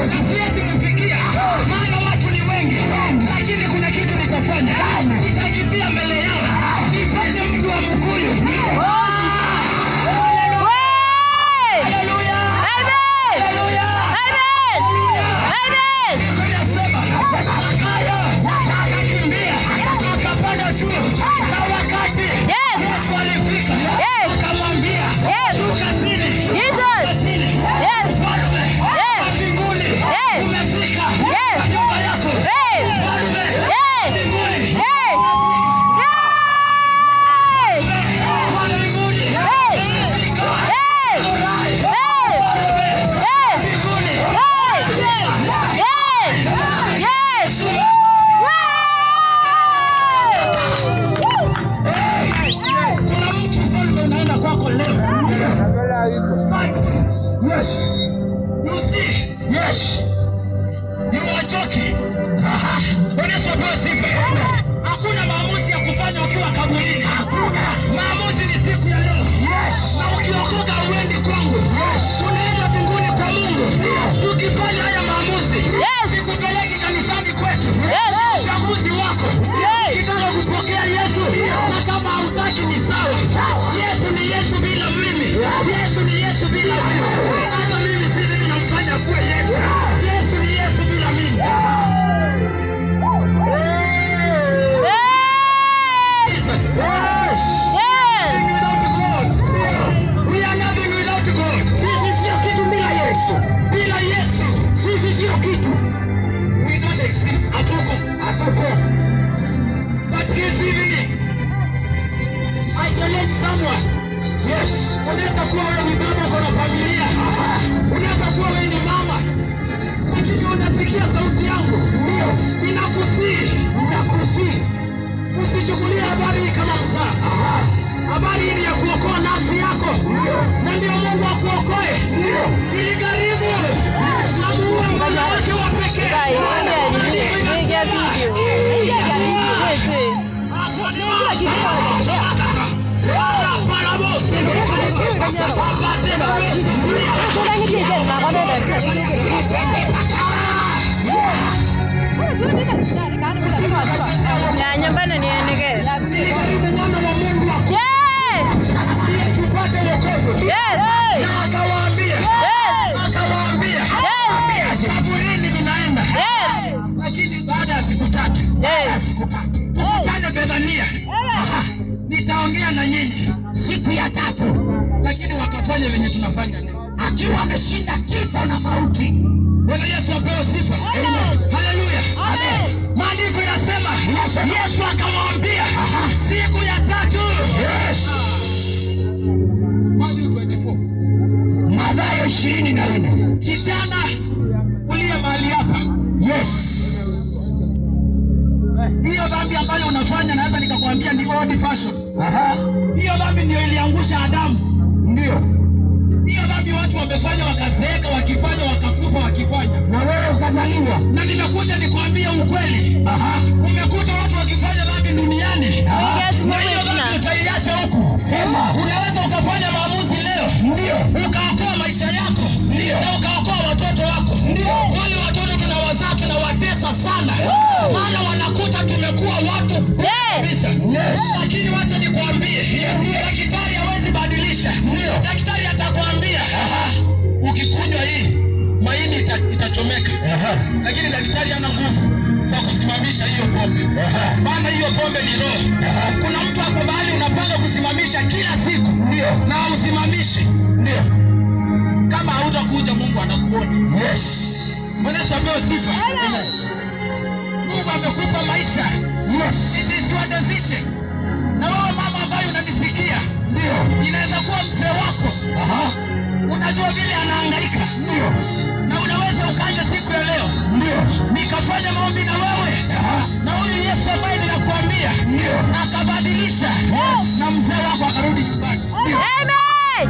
na siwezi kufikia, maana watu ni wengi, lakini kuna kitu nitafanya. Nitakimbia mbele yao, nipate mtu wa Mkuyu. Hakuna maamuzi ya kufanya ukiwa kaburini. Maamuzi ni siku ya leo. Na ukiokoka uendi kwangu, unaenda mbinguni kwa Mungu. Ukifanya haya maamuzi, sikupeleki kanisani kwetu. Uchaguzi wako. Ukitaka kupokea Yesu, na kama hautaki ni sawa. Yesu ni Yesu bila mimi. Yesu ni Yesu bila mimi. Hata mimi sisi tunamfanya kuwa Yesu. Yesu ni Yesu bila mimi. Bila Yesu sisi sio kitu. We don't exist. Hatuko. But this evening I challenge someone. Yes. Unaweza kuwa wewe ni baba kwa familia. Unaweza kuwa wewe ni mama. Lakini unasikia sauti yangu. Ninakusihi. Usichukulie habari hii kama mzaha. Habari hii ya kuokoa nafsi yako. Na ndio Mungu akuokoe. Ilikaribu. Sababu wanawake wa pekee. nyumbani niende. Nitaongea na nyinyi siku ya 3, lakini wakafanya venye tunafanya leo, akiwa ameshinda kifo na mauti. Bwana Yesu apewe sifa. Haleluya. Amen. Maandiko yanasema Yesu akamwambia siku ya 3. Yes. Mathayo 24. Kijana uliye mahali hapa. Yes. Hiyo dhambi ambayo unafanya naweza nikakwambia ni old fashion. Hiyo dhambi ndio iliangusha Adamu. Ndio. Hiyo dhambi watu wamefanya wakazeeka, wakifanya wakakufa, wakifanya. Na wewe ukazaliwa. Na nimekuja nikwambie ukweli. Umekuta watu wakifanya dhambi duniani. Na hiyo dhambi utaiacha huku. Sema. Unaweza ukafanya maamuzi leo. Ndio. Ukaokoa maisha yako. Ndio. Na ukaokoa watoto wako. Ndio. Wale watoto tunawazaa tunawatesa sana. Maana wanakuta tumekuwa watu kabisa. Yes. Lakini wacha nikwambie, daktari hawezi badilisha. Daktari atakwambia ukikunywa hii maini itachomeka. Lakini daktari hana nguvu za kusimamisha hiyo pombe. Maana hiyo pombe ni roho. Kuna mtu hapo mahali unapanga kusimamisha kila siku. Ndio. Na usimamishi. Ndio. Kama hautakuja Mungu anakuona. Yes. Bwana Yesu apewe sifa. Amen. Mungu amekupa maisha. Yes. It is your decision. Na wewe mama ambaye unanisikia, ndio. Inaweza kuwa mzee wako. Unajua vile anahangaika. Ndio. Na unaweza ukaja siku ya leo. Ndio. Nikafanya maombi na wewe. Na huyu Yesu ambaye ninakuambia, ndio. Akabadilisha. Yes. Na mzee wako akarudi nyumbani. Ndio. Amen.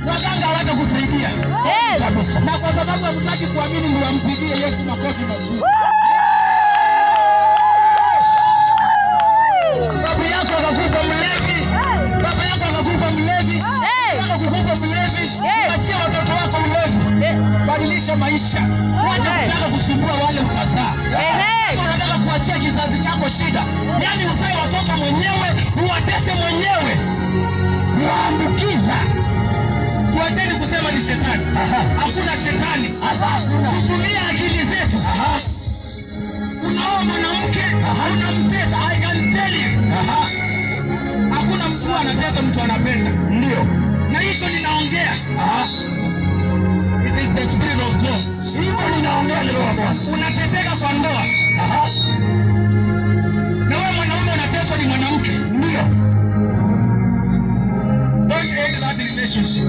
Waganga watakusaidia. Yes. Kabisa. Na kwa sababu hamtaki kuamini, mnampigie Yesu makofi mazuri. hakuna shetani. Tutumia akili zetu. Unaoa mwanamke, unamtesa. I can tell you. Hakuna mtu anatesa mtu anapenda. Ndio. Na hicho ninaongea. It is the spirit of God. Hiyo ninaongea leo Bwana. Unateseka kwa ndoa. Na wewe mwanaume unateswa ni mwanamke. Ndio. Don't end that relationship.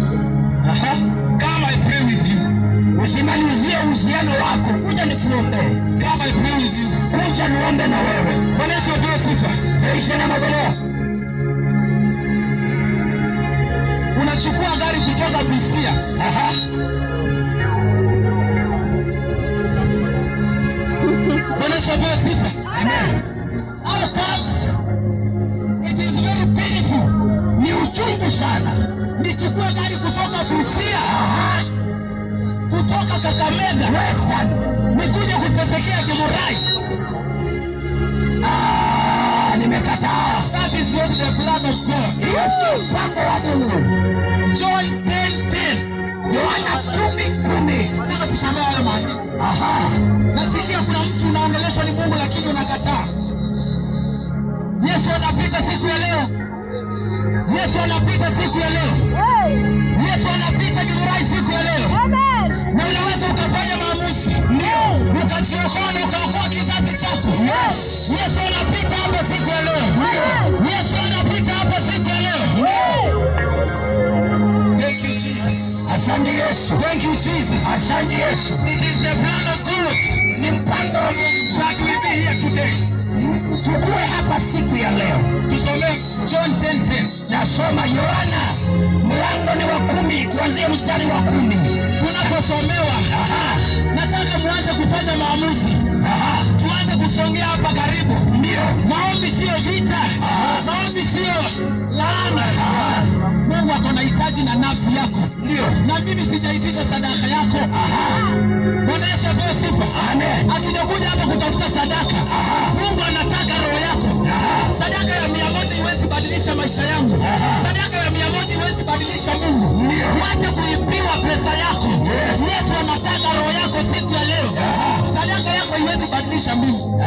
Come I pray with you. Usimalizie uhusiano wako. Kuja nikuombee. Come I pray with you. Kuja niombe na wewe. Bwana Yesu apewe sifa. Yesu na magoleo. Unachukua gari kutoka Busia. Bwana Yesu apewe sifa. Amen. All parts. It is very painful. Ni uchungu sana. Nichukue gari kutoka Busia. Kutoka Kakamega Western. Nikuja kutesekea Githurai. Nimekataa. That is not the plan of God. Yes, mpango wa Mungu. John 10:10. Yohana 10:10. Nataka tusome hayo maneno. Nasikia kuna mtu unaongeleshwa ni Mungu lakini unakataa. Yesu anapita siku ya leo. Yesu anapita siku ya leo. Yesu anapita Githurai siku ya leo. Na unaweza ukafanya maamuzi. Ukajiokoa na ukaokoa kizazi chako. Yesu anapita hapa siku ya leo. Yesu anapita hapa siku ya leo. Thank you Jesus. Asante Yesu. Thank you Jesus. Asante Yesu. It is the plan of God. Ni mpango wa Mungu. That we be here today. Tukue hapa siku ya leo. Tusome John 10:10. Nasoma Yohana mlango ni wa 10 kuanzia mstari wa 10. Tunaposomewa, nataka muanze kufanya maamuzi. Tuanze kusongea hapa karibu. Ndio. Maombi sio vita. Maombi sio laana. Mungu ako na hitaji na nafsi yako. Ndio. Na mimi sijaitisha sadaka yako. Bwana Yesu apewe sifa. Amen. Hatujakuja hapa kutafuta sadaka. Mungu anataka roho yako. Sadaka ya 100 iwezi badilisha maisha yangu. Sadaka ya 100 iwezi badilisha Mungu. Ndio. Wacha kuibiwa pesa yako. Yesu anataka roho yako siku ya leo. Sadaka yako iwezi badilisha Mungu.